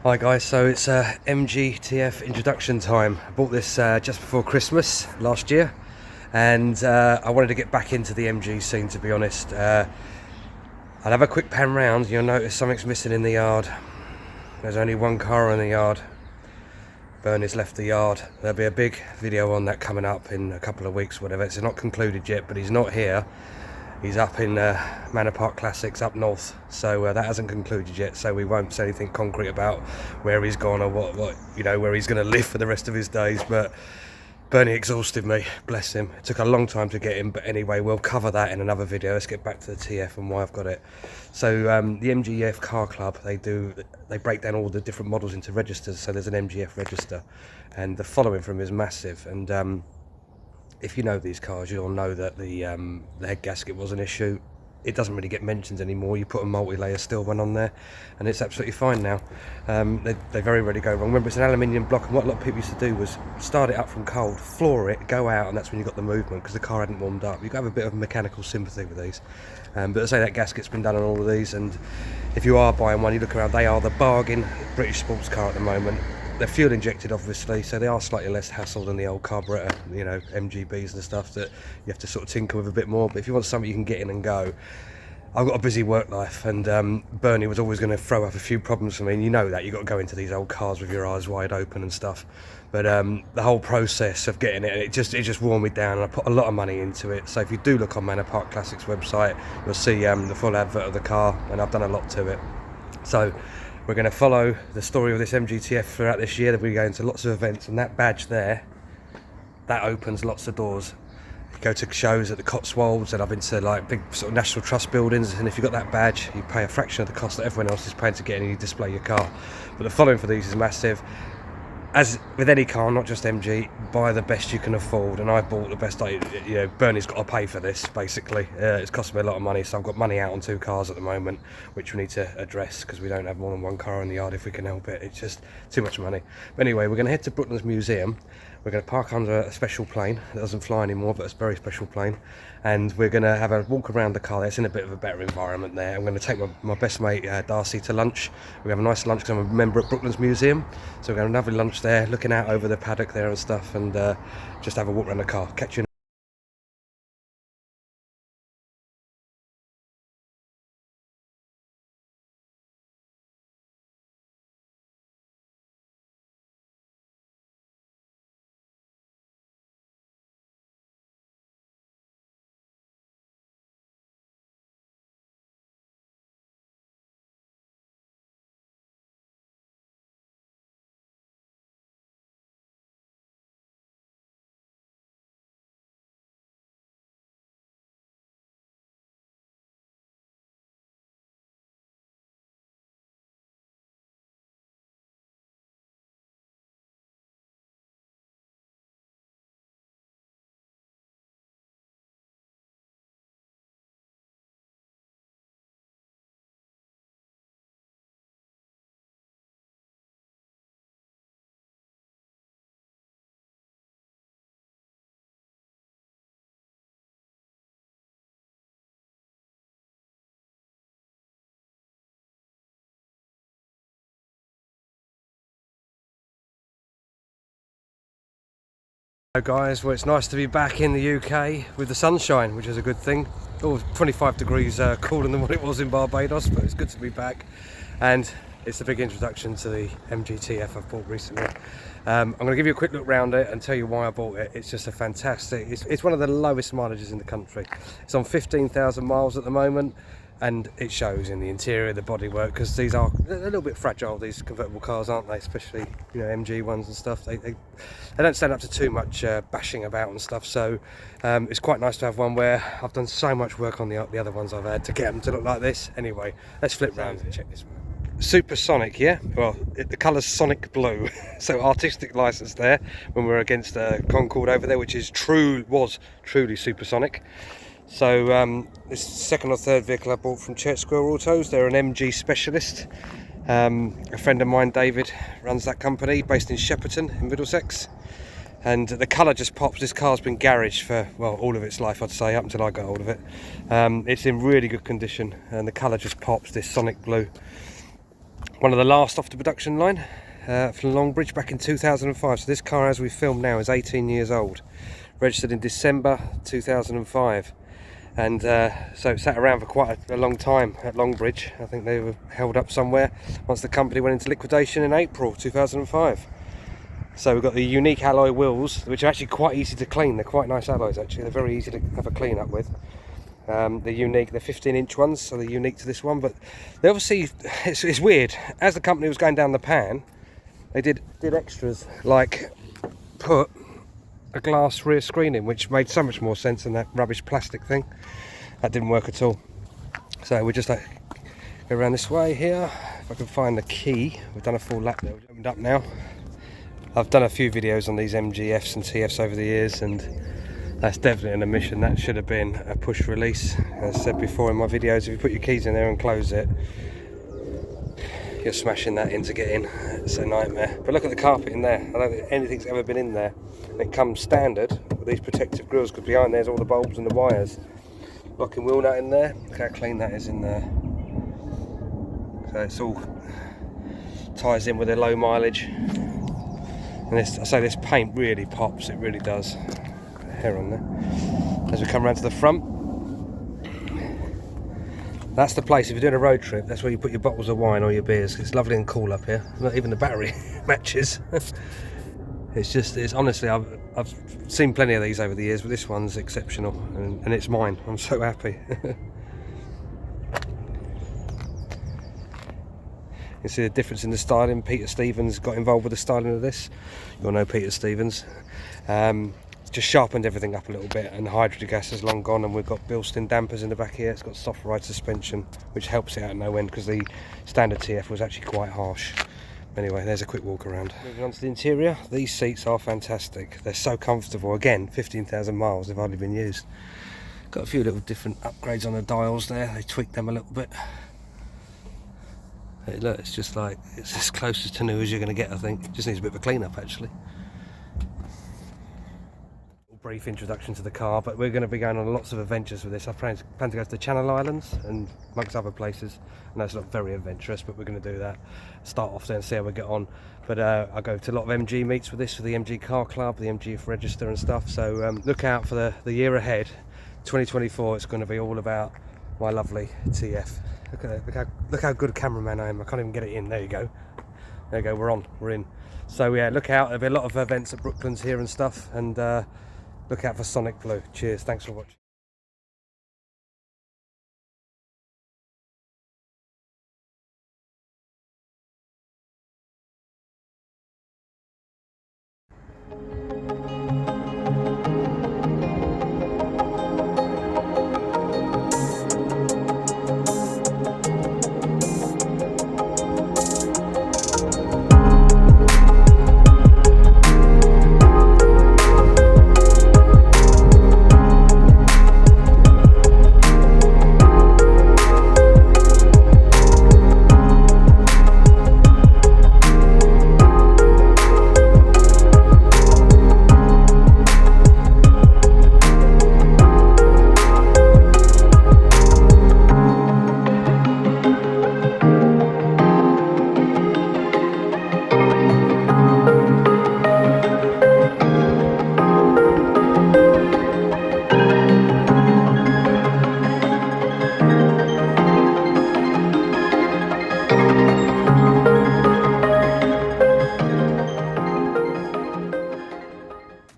Hi guys, so it's MGTF introduction time. I bought this just before Christmas last year, and I wanted to get back into the MG scene, to be honest. I'll have a quick pan round. You'll notice something's missing in the yard. There's only one car in the yard. Bernie's left the yard. There'll be a big video on that coming up in a couple of weeks, whatever. It's not concluded yet, but he's not here. He's up in Manor Park Classics up north, so that hasn't concluded yet, so we won't say anything concrete about where he's gone or what where he's going to live for the rest of his days. But Bernie exhausted me, bless him. It took a long time to get him, but anyway, we'll cover that in another video. Let's get back to the TF and why I've got it. So the MGF Car Club, they break down all the different models into registers, so there's an MGF register, and the following from him is massive. And if you know these cars, you'll know that the head gasket was an issue. It doesn't really get mentioned anymore. You put a multi-layer steel one on there and it's absolutely fine now. They very rarely go wrong. Remember, it's an aluminium block, and what a lot of people used to do was start it up from cold, floor it, go out, and that's when you got the movement, because the car hadn't warmed up. You've got to have a bit of mechanical sympathy with these. But I say that gasket's been done on all of these, and if you are buying one, you look around, they are the bargain British sports car at the moment. They're fuel injected, obviously, so they are slightly less hassle than the old carburetor, MGBs and stuff that you have to sort of tinker with a bit more. But if you want something you can get in and go, I've got a busy work life, and Bernie was always going to throw up a few problems for me, and you know that. You've got to go into these old cars with your eyes wide open and stuff. But the whole process of getting it just wore me down, and I put a lot of money into it. So if you do look on Manor Park Classics website, you'll see the full advert of the car, and I've done a lot to it. So we're going to follow the story of this MGTF throughout this year. We go into lots of events, and that badge there, that opens lots of doors. You go to shows at the Cotswolds, and I've been to like big sort of National Trust buildings, and if you've got that badge, you pay a fraction of the cost that everyone else is paying to get in and you display your car. But the following for these is massive. As with any car, not just MG, buy the best you can afford, and I bought the best. Bernie's got to pay for this, basically. It's cost me a lot of money, so I've got money out on 2 cars at the moment, which we need to address, because we don't have more than 1 car in the yard if we can help it. It's just too much money. But anyway, we're going to head to Brooklands Museum. We're going to park under a special plane that doesn't fly anymore, but it's a very special plane, and we're going to have a walk around the car. It's in a bit of a better environment there. I'm going to take my best mate Darcy to lunch. We're going to have a nice lunch, because I'm a member at Brooklands Museum, so we're going to have a lovely lunch there, looking out over the paddock there and stuff, and just have a walk around the car. Catch you in Hello guys, well, it's nice to be back in the UK with the sunshine, which is a good thing. Oh, 25 degrees cooler than what it was in Barbados, but it's good to be back. And it's a big introduction to the MGTF I've bought recently. I'm going to give you a quick look around it and tell you why I bought it. It's just a fantastic, it's one of the lowest mileages in the country. It's on 15,000 miles at the moment, and it shows in the interior, the bodywork, because these are a little bit fragile, these convertible cars, aren't they? Especially, MG ones and stuff. They don't stand up to too much bashing about and stuff, so it's quite nice to have one where I've done so much work on the other ones I've had to get them to look like this. Anyway, let's flip round and check this one. Supersonic, yeah? Well, the colour's Sonic Blue, so artistic license there when we're against Concorde over there, which was truly supersonic. So this is the second or third vehicle I bought from Church Square Autos. They're an MG specialist. A friend of mine, David, runs that company based in Shepperton in Middlesex, and the colour just pops. This car's been garaged for, well, all of its life, I'd say, up until I got hold of it. It's in really good condition, and the colour just pops, this Sonic Blue. one of the last off the production line from Longbridge back in 2005. So this car, as we film now, is 18 years old. Registered in December 2005. And so it sat around for quite a long time at Longbridge. I think they were held up somewhere once the company went into liquidation in April 2005. So we've got the unique alloy wheels, which are actually quite easy to clean. They're quite nice alloys actually. They're very easy to have a clean up with. They're unique. They're 15-inch ones, so they're unique to this one. But they obviously, it's weird. As the company was going down the pan, they did extras like put a glass rear screen in, which made so much more sense than that rubbish plastic thing. That didn't work at all. So we just go around this way here. If I can find the key. We've done a full lap there. We've opened up now. I've done a few videos on these MGFs and TFs over the years, and that's definitely an omission. That should have been a push release. As I said before in my videos, if you put your keys in there and close it, you're smashing that in to get in. It's a nightmare. But look at the carpet in there. I don't think anything's ever been in there. And it comes standard with these protective grills, because behind there's all the bulbs and the wires. Locking wheel nut in there. Look how clean that is in there. So it's all ties in with the low mileage. And this, I say, this paint really pops. It really does. Hair on there. As we come around to the front, that's the place. If you're doing a road trip, that's where you put your bottles of wine or your beers. It's lovely and cool up here. Not even the battery matches. It's honestly, I've seen plenty of these over the years, but this one's exceptional, and it's mine. I'm so happy. You see the difference in the styling. Peter Stevens got involved with the styling of this. You'll know Peter Stevens. Just sharpened everything up a little bit, and hydrogen gas is long gone, and we've got Bilston dampers in the back here. It's got soft ride suspension, which helps it out no end, because the standard TF was actually quite harsh. Anyway, there's a quick walk around. Moving on to the interior, these seats are fantastic. They're so comfortable. Again, 15,000 miles, they've hardly been used. Got a few little different upgrades on the dials there. They tweaked them a little bit. Hey, look, it's just like, it's as close to new as you're going to get, I think. Just needs a bit of a clean up actually. Brief introduction to the car, but we're going to be going on lots of adventures with this. I plan to go to the Channel Islands and amongst other places. I know it's not very adventurous, but we're going to do that. Start off there and see how we get on. But I go to a lot of MG meets with this, for the MG Car Club, the MG Register and stuff. So look out for the year ahead, 2024. It's going to be all about my lovely TF. Look how good a cameraman I am. I can't even get it in. There you go. There you go. We're in. So yeah, look out. There'll be a lot of events at Brooklands here and stuff, and look out for Sonic Blue. Cheers, thanks for watching.